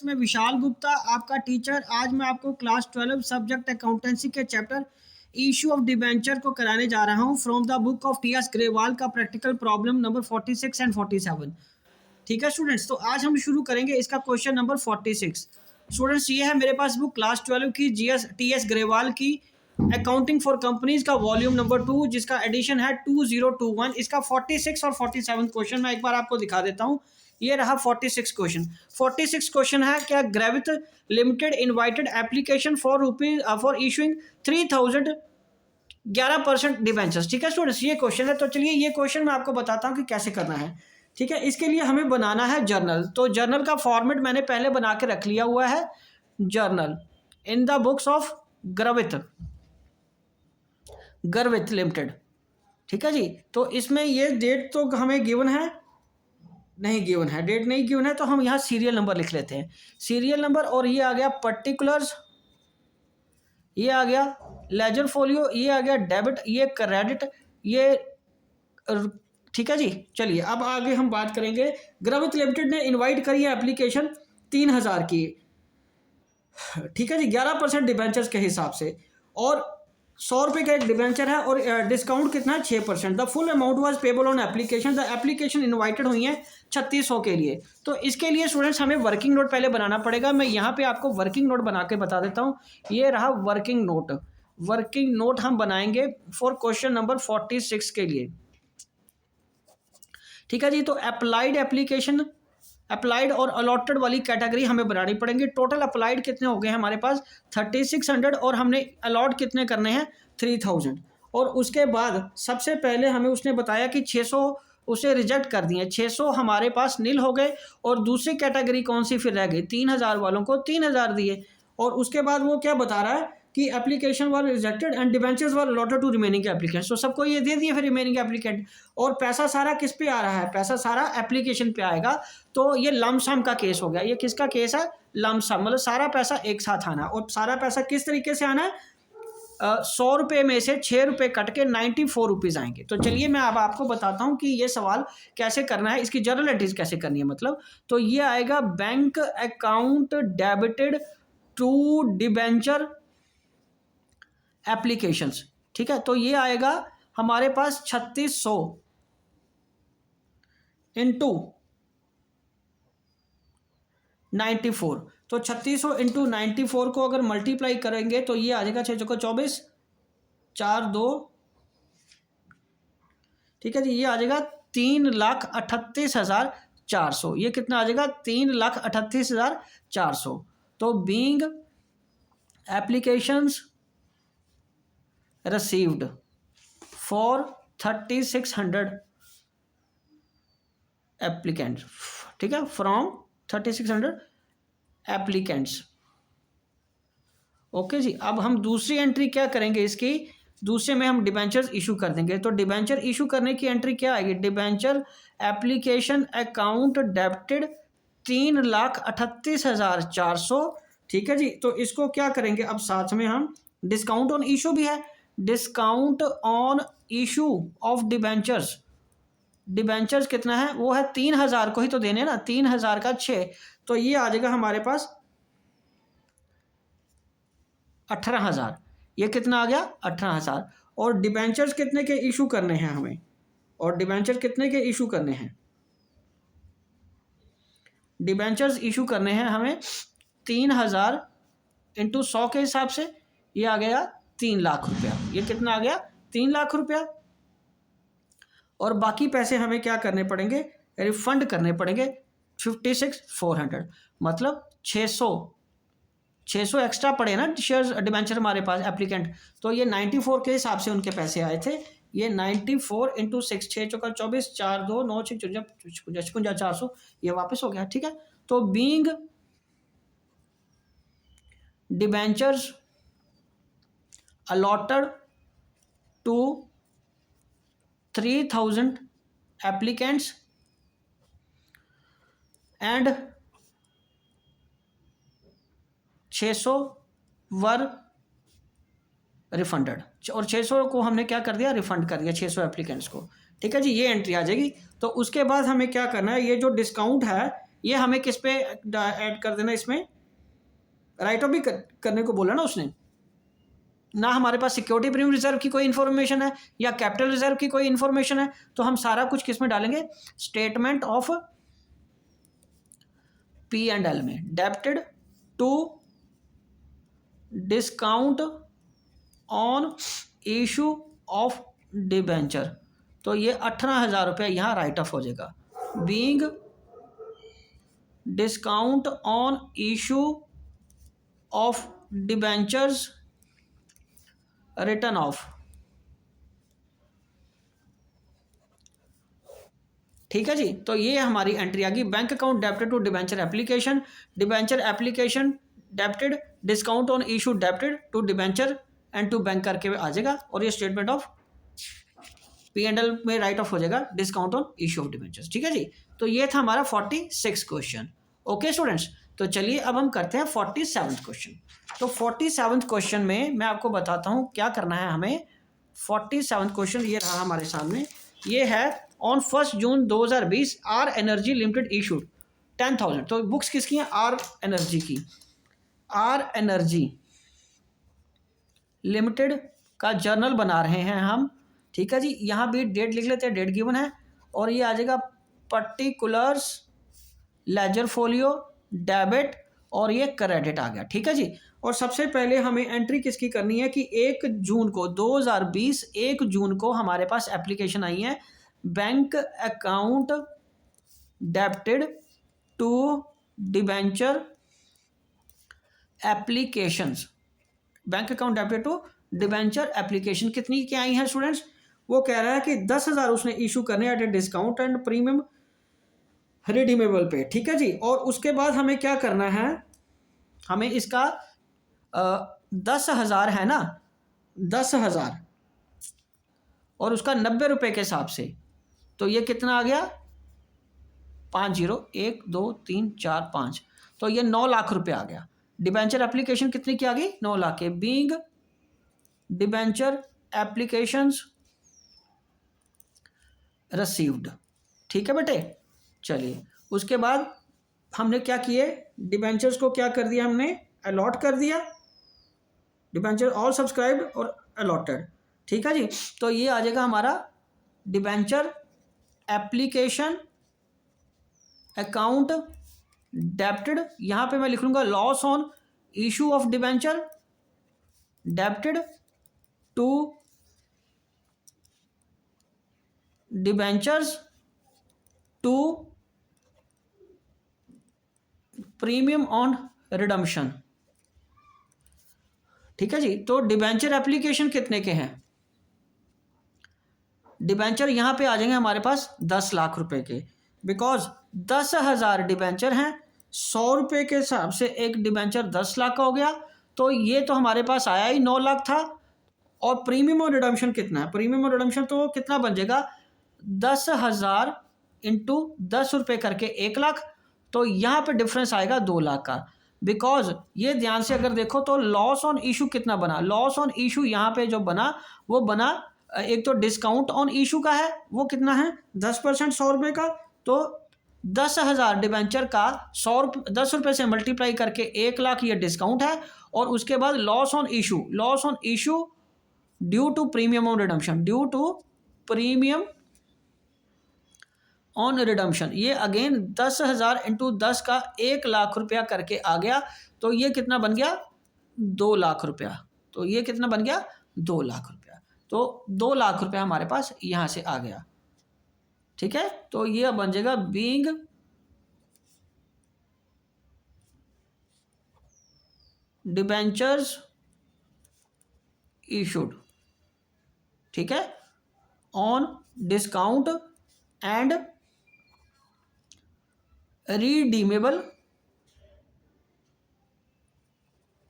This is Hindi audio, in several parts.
मैं विशाल गुप्ता आपका टीचर। आज मैं आपको क्लास 12 सब्जेक्ट अकाउंटेंसी के चैप्टर इशू ऑफ डिबेंचर को कराने जा रहा हूं from the book of T S Grewal का प्रैक्टिकल प्रॉब्लम नंबर 46 एंड 47। ठीक है स्टूडेंट्स, तो आज हम शुरू करेंगे इसका क्वेश्चन नंबर 46। स्टूडेंट्स, ये है मेरे पास बुक क्लास 12 की टी एस ग्रेवाल की अकाउंटिंग फॉर कंपनीज का वॉल्यूम नंबर 2, जिसका एडिशन है 2021। इसका 46 और 47 क्वेश्चन मैं एक बार आपको दिखा देता हूं। ये रहा 46 क्वेश्चन। 46 क्वेश्चन है क्या ग्रेविथ limited invited application for issuing 3000 11% debentures. ठीक है स्टूडेंट्स, ये क्वेश्चन है। तो चलिए ये क्वेश्चन मैं आपको बताता हूँ कि कैसे करना है। ठीक है, इसके लिए हमें बनाना है जर्नल। तो जर्नल का फॉर्मेट मैंने पहले बना के रख लिया हुआ है। Journal in the books of गर्विथ लिमिटेड। ठीक है जी, तो इसमें ये डेट तो हमें गिवन है नहीं, गिवन है डेट नहीं गिवन है, तो हम यहाँ सीरियल नंबर लिख लेते हैं। सीरियल नंबर, और ये आ गया पर्टिकुलर्स, ये आ गया लेजर फोलियो, ये आ गया डेबिट, ये क्रेडिट, ये ठीक है जी। चलिए अब आगे हम बात करेंगे। ग्रेविथ लिमिटेड ने इनवाइट करी है एप्लीकेशन 3000 की। ठीक है जी, 11% डिबेंचर्स के हिसाब से, और 100 रुपये का एक डिबेंचर है, और डिस्काउंट कितना है 6%। The full amount was payable on application. The application invited हुई है 3600 के लिए। तो इसके लिए स्टूडेंट्स हमें वर्किंग नोट पहले बनाना पड़ेगा। मैं यहाँ पे आपको वर्किंग नोट बना के बता देता हूँ। ये रहा वर्किंग नोट। वर्किंग नोट हम बनाएंगे फॉर क्वेश्चन नंबर 46 के लिए। ठीक है जी, तो अप्लाइड और अलॉटेड वाली कैटेगरी हमें बनानी पड़ेंगी। टोटल अप्लाइड कितने हो गए हैं हमारे पास 3600, और हमने अलॉट कितने करने हैं 3000। और उसके बाद सबसे पहले हमें उसने बताया कि 600 उसे रिजेक्ट कर दिए, 600 हमारे पास नील हो गए। और दूसरी कैटेगरी कौन सी फिर रह गई, 3000 वालों को 3000 दिए। और उसके बाद वो क्या बता रहा है कि application were rejected and debentures were allotted to remaining applicants. तो सबको ये दे दिए फिर रिमेनिंग एप्लीकेंट। और पैसा सारा किस पे आ रहा है, पैसा सारा एप्लीकेशन पे आएगा। तो ये लमसम का केस हो गया। ये किसका केस है, लमसम, मतलब सारा पैसा एक साथ आना। और सारा पैसा किस तरीके से आना है, 100 रुपये में से 6 रुपये कट के 94 रुपीज़ आएंगे। तो चलिए मैं अब आपको बताता हूँ कि ये सवाल कैसे करना है, इसकी जर्नल एंट्रीज कैसे करनी है। मतलब तो ये आएगा bank account debited to debenture applications. ठीक है, तो ये आएगा हमारे पास 3600 इंटू 94। तो 3600 इंटू 94 को अगर मल्टीप्लाई करेंगे तो ये आ जाएगा 6 चौका 24, 4 2। ठीक है जी, ये आ जाएगा 3,38,400। ये कितना आ जाएगा 3,38,400। तो being applications received for 3600 applicants। ठीक है, from 3600 applicants। ओके जी, अब हम दूसरी एंट्री क्या करेंगे इसकी, दूसरे में हम डिबेंचर्स इशू कर देंगे। तो डिबेंचर इशू करने की एंट्री क्या आएगी, डिबेंचर एप्लीकेशन अकाउंट डेबिटेड 3,38,400। ठीक है जी, तो इसको क्या करेंगे, अब साथ में हम डिस्काउंट ऑन इशू भी है, discount on issue of debentures. Debentures कितना है, वो है 3000 को ही तो देने ना, 3000 का 6, तो ये आ जाएगा हमारे पास 18,000। ये कितना आ गया 18,000। और डिबेंचर्स कितने के इशू करने हैं हमें, और डिबेंचर कितने के इशू करने हैं, डिबेंचर्स इशू करने हैं हमें 3000 इंटू 100 के हिसाब से। ये आ गया 3 लाख रुपया। ये कितना आ गया 3 लाख रुपया। और बाकी पैसे हमें क्या करने पड़ेंगे, रिफंड करने पड़ेंगे 56,400। मतलब 600 एक्स्ट्रा पड़े ना शेयर डिबेंचर हमारे पास एप्लीकेंट। तो ये 94 के हिसाब से उनके पैसे आए थे। ये 94 इंटू 6, 6 चौका 24, 4 2 9 6 56 400, ये वापस हो गया। ठीक है, तो being debentures allotted to 3000 applicants and 600 were refunded. और 600 को हमने क्या कर दिया, रिफंड कर दिया 600 एप्लीकेंट्स को। ठीक है जी, ये एंट्री आ जाएगी। तो उसके बाद हमें क्या करना है, ये जो डिस्काउंट है ये हमें किस पे ऐड कर देना, इसमें राइट ऑफ भी करने को बोला ना उसने। ना हमारे पास सिक्योरिटी प्रीमियम रिजर्व की कोई इन्फॉर्मेशन है या कैपिटल रिजर्व की कोई इन्फॉर्मेशन है, तो हम सारा कुछ किस में डालेंगे, statement of P and L में, debited to discount on issue of debenture. तो ये 18,000 रुपये यहाँ राइट ऑफ हो जाएगा, being discount on issue of debentures written off. ठीक है जी, तो ये हमारी एंट्री आ गई, bank account debited to debenture application, debenture application debited, discount on issue debited to debenture and to bank करके आ जाएगा, और ये statement of P and L में राइट ऑफ हो जाएगा, discount on issue of debentures. ठीक है जी, तो ये था हमारा 46 क्वेश्चन। ओके स्टूडेंट्स, तो चलिए अब हम करते हैं 47 क्वेश्चन। तो 47 क्वेश्चन में मैं आपको बताता हूँ क्या करना है हमें। 47 क्वेश्चन ये रहा हमारे सामने, ये है on 1 June 2020 R energy limited issued 10,000। तो बुक्स किसकी हैं, आर एनर्जी की, आर एनर्जी लिमिटेड का जर्नल बना रहे हैं हम। ठीक है जी, यहाँ भी डेट लिख लेते हैं, डेट गिवन है, और ये आ जाएगा पर्टिकुलर्स लेजर फोलियो डेबिट, और ये क्रेडिट आ गया। ठीक है जी, और सबसे पहले हमें एंट्री किसकी करनी है कि 1 जून को 2020 1 जून को हमारे पास एप्लीकेशन आई है, bank account debited to debenture applications, bank account debited to debenture application कितनी क्या आई है स्टूडेंट्स, वो कह रहा है कि 10,000 उसने इशू करने at a discount and premium redeemable पे। ठीक है जी, और उसके बाद हमें क्या करना है, हमें इसका 10,000 है ना, 10,000 और उसका 90 रुपये के हिसाब से, तो ये कितना आ गया 50, 1 2 3 4 5, तो ये 9 लाख रुपये आ गया। डिबेंचर एप्लीकेशन कितनी की आ गई, 9 लाख के, बीइंग डिबेंचर एप्लीकेशंस रिसीव्ड। ठीक है बेटे, चलिए उसके बाद हमने क्या किए, डिबेंचर्स को क्या कर दिया हमने, अलॉट कर दिया, डिबेंचर ऑल सब्सक्राइब्ड और अलॉटेड। ठीक है जी, तो ये आ जाएगा हमारा डिबेंचर एप्लीकेशन अकाउंट डेब्टेड, यहाँ पे मैं लिख लूँगा loss on issue of debenture debited to debentures to premium on redemption. ठीक है जी, तो डिबेंचर एप्लीकेशन कितने के हैं, डिबेंचर यहाँ पे आ जाएंगे हमारे पास 10 लाख रुपए के, बिकॉज 10,000 डिबेंचर हैं, 100 रुपये के हिसाब से एक डिबेंचर 10 लाख का हो गया, तो ये तो हमारे पास आया ही 9 लाख था। और प्रीमियम और रिडम्पशन कितना है, प्रीमियम और रिडम्पशन तो कितना बन जाएगा, 10,000 इंटू 10 रुपये करके 1 लाख, तो यहाँ पे डिफरेंस आएगा 2 लाख का। बिकॉज ये ध्यान से अगर देखो तो लॉस ऑन इशू कितना बना, लॉस ऑन इशू यहाँ पे जो बना वो बना, एक तो डिस्काउंट ऑन इशू का है वो कितना है 10%, 100 रुपये का, तो 10,000 डिबेंचर का 10 रुपये से मल्टीप्लाई करके 1 लाख ये डिस्काउंट है, और उसके बाद loss on issue due to premium on redemption, due to premium on redemption, ये अगेन 10,000 इंटू 10 का 1 लाख रुपया करके आ गया, तो ये कितना बन गया 2 लाख रुपया, तो ये कितना बन गया 2 लाख रुपया, तो 2 लाख रुपया हमारे पास यहाँ से आ गया। ठीक है, तो ये बन जाएगा बीइंग डिबेंचर्स इशूड, ठीक है, on discount and redeemable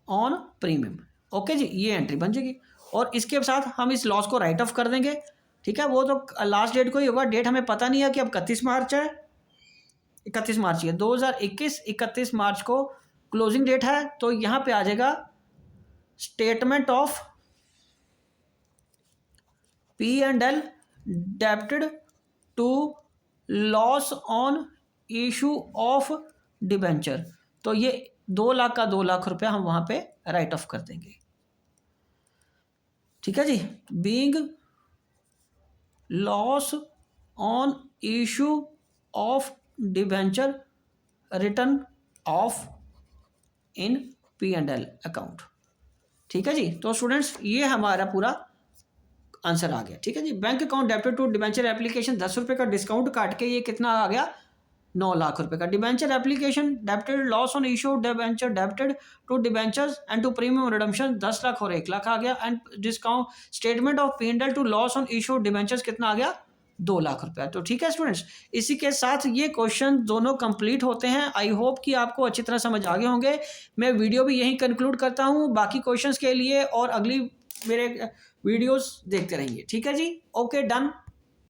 on premium. Okay जी, ये एंट्री बन जाएगी, और इसके साथ हम इस लॉस को राइट ऑफ कर देंगे। ठीक है, वो तो लास्ट डेट को ही होगा, डेट हमें पता नहीं है कि अब 31 मार्च है, 31 मार्च है 2021, 31 मार्च को क्लोजिंग डेट है, तो यहाँ पे आ जाएगा statement of P and L debited to loss on issue of debenture, तो ये 2 लाख का 2 लाख रुपया हम वहाँ पे राइट ऑफ कर देंगे। ठीक है जी। Being loss on issue of debenture written off in P&L account. ठीक है जी। तो स्टूडेंट्स ये हमारा पूरा आंसर आ गया। ठीक है जी। Bank account debited to debenture application 10 रुपये का डिस्काउंट काट के ये कितना आ गया, 9 लाख रुपए का। Debenture application debited loss on issue debenture debited to debentures and to premium redemption 10 lakh और 1 लाख आ गया। And discount statement of P&L to loss on issue debentures कितना आ गया, 2 लाख रुपया। तो ठीक है स्टूडेंट्स, इसी के साथ ये क्वेश्चन दोनों कंप्लीट होते हैं। आई होप कि आपको अच्छी तरह समझ आ गए होंगे। मैं वीडियो भी यहीं कंक्लूड करता हूँ। बाकी क्वेश्चंस के लिए और अगली मेरे वीडियोस देखते रहिए। ठीक है जी। Okay, done.